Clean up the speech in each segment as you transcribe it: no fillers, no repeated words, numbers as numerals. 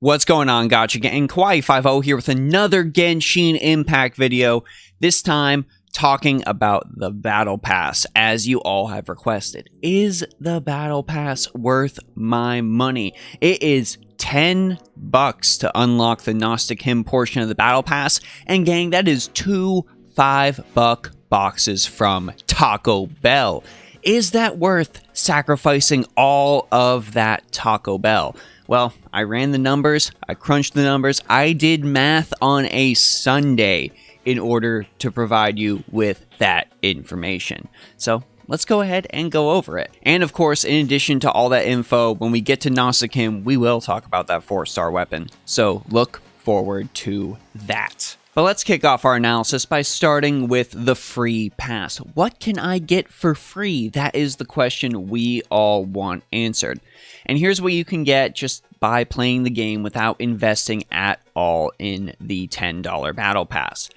What's going on, Gotcha Gang? Kawaii50 here with another Genshin Impact video, this time talking about the Battle Pass, as you all have requested. Is the Battle Pass worth my money? It is $10 to unlock the Gnostic Hymn portion of the Battle Pass, and gang, that is two $5 boxes from Taco Bell. Is that worth sacrificing all of that Taco Bell? Well, I ran the numbers, I crunched the numbers, I did math on a Sunday in order to provide you with that information. So let's go ahead and go over it. And of course, in addition to all that info, when we get to Gnostic Hymn, we will talk about that 4-star weapon. So look forward to that. But let's kick off our analysis by starting with the free pass. What can I get for free? That is the question we all want answered. And here's what you can get just by playing the game without investing at all in the $10 Battle Pass.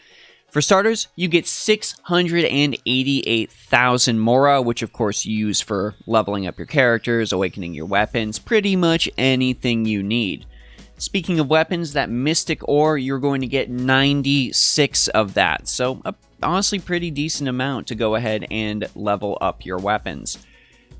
For starters, you get 688,000 Mora, which of course you use for leveling up your characters, awakening your weapons, pretty much anything you need. Speaking of weapons, that Mystic Ore, you're going to get 96 of that. So, honestly, pretty decent amount to go ahead and level up your weapons.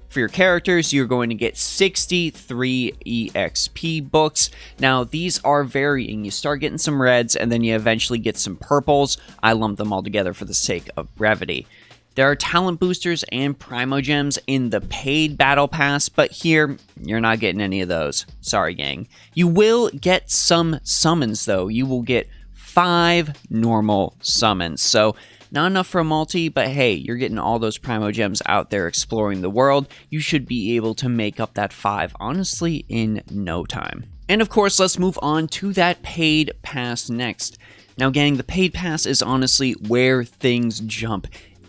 For your characters, you're going to get 63 EXP books. Now, these are varying. You start getting some reds, and then you eventually get some purples. I lump them all together for the sake of brevity. There are talent boosters and primogems in the paid battle pass, but here, you're not getting any of those. Sorry, gang. You will get some summons, though. You will get 5 normal summons. So, not enough for a multi, but hey, you're getting all those primogems out there exploring the world. You should be able to make up that 5, honestly, in no time. And of course, let's move on to that paid pass next. Now, gang, the paid pass is honestly where things jump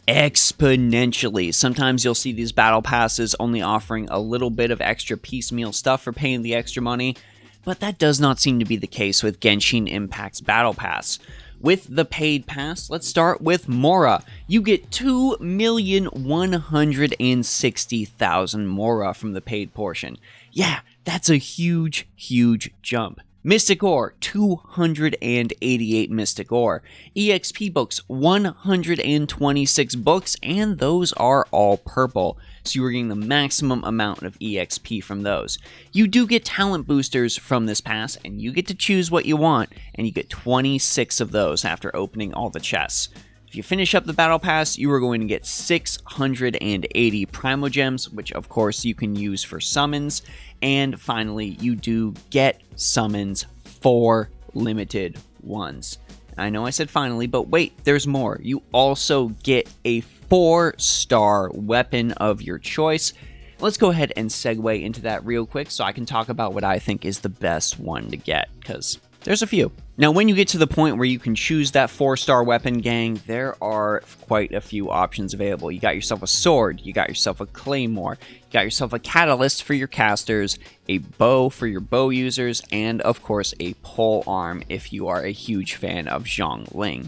exponentially. Sometimes you'll see these battle passes only offering a little bit of extra piecemeal stuff for paying the extra money, but that does not seem to be the case with Genshin Impact's battle pass. With the paid pass, let's start with Mora. You get 2,160,000 Mora from the paid portion. Yeah, that's a huge, huge jump. Mystic Ore, 288 Mystic Ore. EXP books, 126 books, and those are all purple. So you are getting the maximum amount of EXP from those. You do get talent boosters from this pass, and you get to choose what you want, and you get 26 of those after opening all the chests. If you finish up the battle pass, you are going to get 680 primogems, which of course you can use for summons. And finally, you do get summons, 4 limited ones. I know I said finally, but wait, there's more. You also get a 4-star weapon of your choice. Let's go ahead and segue into that real quick so I can talk about what I think is the best one to get, because there's a few. Now, when you get to the point where you can choose that 4-star weapon, gang, there are quite a few options available. You got yourself a sword, you got yourself a claymore, you got yourself a catalyst for your casters, a bow for your bow users, and of course a pole arm if you are a huge fan of Zhongling.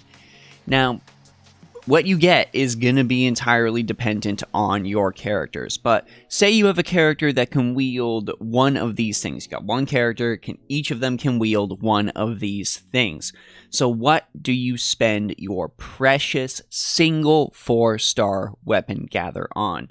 Now, what you get is going to be entirely dependent on your characters, but say you have a character that can wield one of these things. You got one character, each of them can wield one of these things. So what do you spend your precious single 4-star weapon gather on?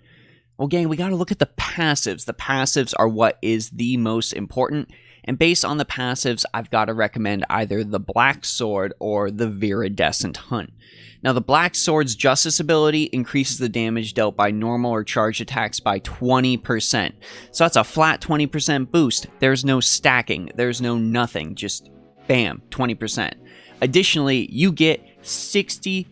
Well, gang, we got to look at the passives. The passives are what is the most important, and based on the passives, I've got to recommend either the Black Sword or the Viridescent Hunt. Now, the Black Sword's Justice ability increases the damage dealt by normal or charged attacks by 20%. So that's a flat 20% boost. There's no stacking. There's no nothing. Just bam, 20%. Additionally, you get 60%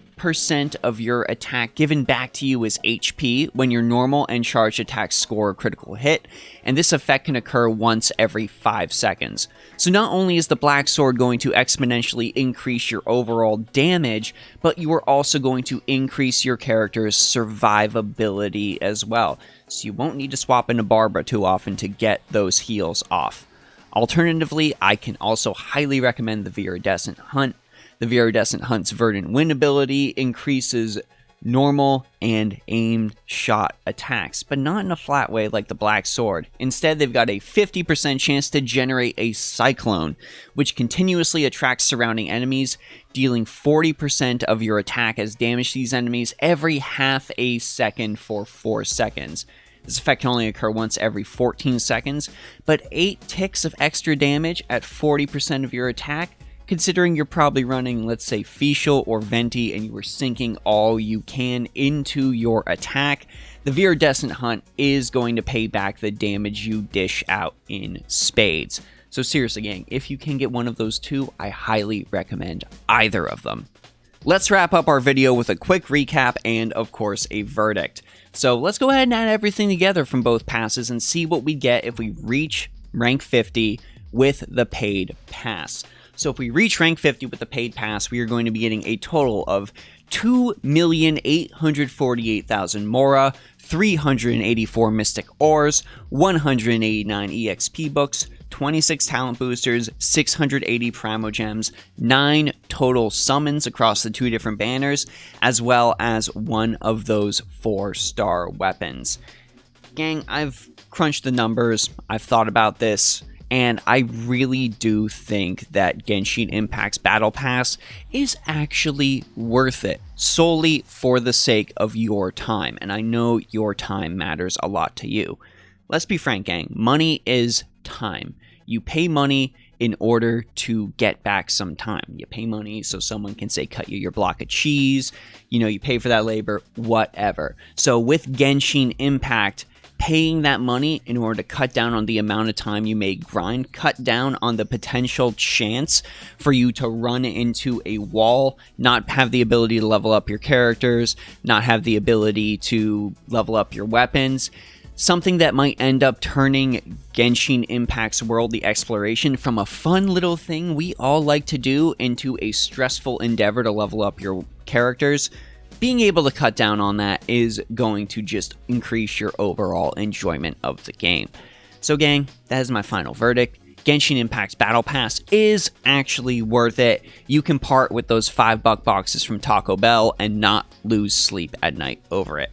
of your attack given back to you as HP when your normal and charged attacks score a critical hit, and this effect can occur once every 5 seconds. So not only is the Black Sword going to exponentially increase your overall damage, but you are also going to increase your character's survivability as well. So you won't need to swap into Barbara too often to get those heals off. Alternatively, I can also highly recommend the Viridescent Hunt. The Viridescent Hunt's Verdant Wind ability increases normal and aimed shot attacks, but not in a flat way like the Black Sword. Instead, they've got a 50% chance to generate a Cyclone, which continuously attracts surrounding enemies, dealing 40% of your attack as damage to these enemies every half a second for 4 seconds. This effect can only occur once every 14 seconds, but 8 ticks of extra damage at 40% of your attack, considering you're probably running, let's say, Facial or Venti, and you are sinking all you can into your attack, the Viridescent Hunt is going to pay back the damage you dish out in spades. So seriously, gang, if you can get one of those two, I highly recommend either of them. Let's wrap up our video with a quick recap and, of course, a verdict. So let's go ahead and add everything together from both passes and see what we get if we reach rank 50 with the paid pass. So if we reach rank 50 with the paid pass, we are going to be getting a total of 2,848,000 Mora, 384 Mystic Ores, 189 EXP books, 26 talent boosters, 680 Primogems, 9 total summons across the 2 different banners, as well as one of those 4-star weapons. Gang, I've crunched the numbers, I've thought about this, and I really do think that Genshin Impact's Battle Pass is actually worth it, solely for the sake of your time, and I know your time matters a lot to you. Let's be frank, gang, money is time. You pay money in order to get back some time. You pay money so someone can say cut you your block of cheese, you pay for that labor, whatever. So with Genshin Impact, paying that money in order to cut down on the amount of time you may grind, cut down on the potential chance for you to run into a wall, not have the ability to level up your characters, not have the ability to level up your weapons. Something that might end up turning Genshin Impact's worldly exploration from a fun little thing we all like to do into a stressful endeavor to level up your characters. Being able to cut down on that is going to just increase your overall enjoyment of the game. So gang, that is my final verdict. Genshin Impact's Battle Pass is actually worth it. You can part with those $5 boxes from Taco Bell and not lose sleep at night over it.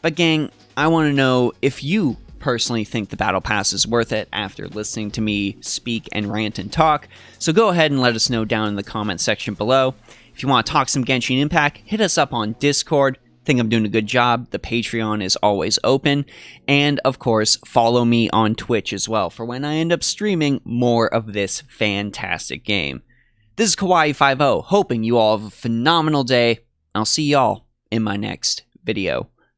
But gang, I want to know if you personally think the Battle Pass is worth it after listening to me speak and rant and talk. So go ahead and let us know down in the comment section below. If you want to talk some Genshin Impact, hit us up on Discord. Think I'm doing a good job. The Patreon is always open. And, of course, follow me on Twitch as well for when I end up streaming more of this fantastic game. This is Kawaii50, hoping you all have a phenomenal day. I'll see y'all in my next video.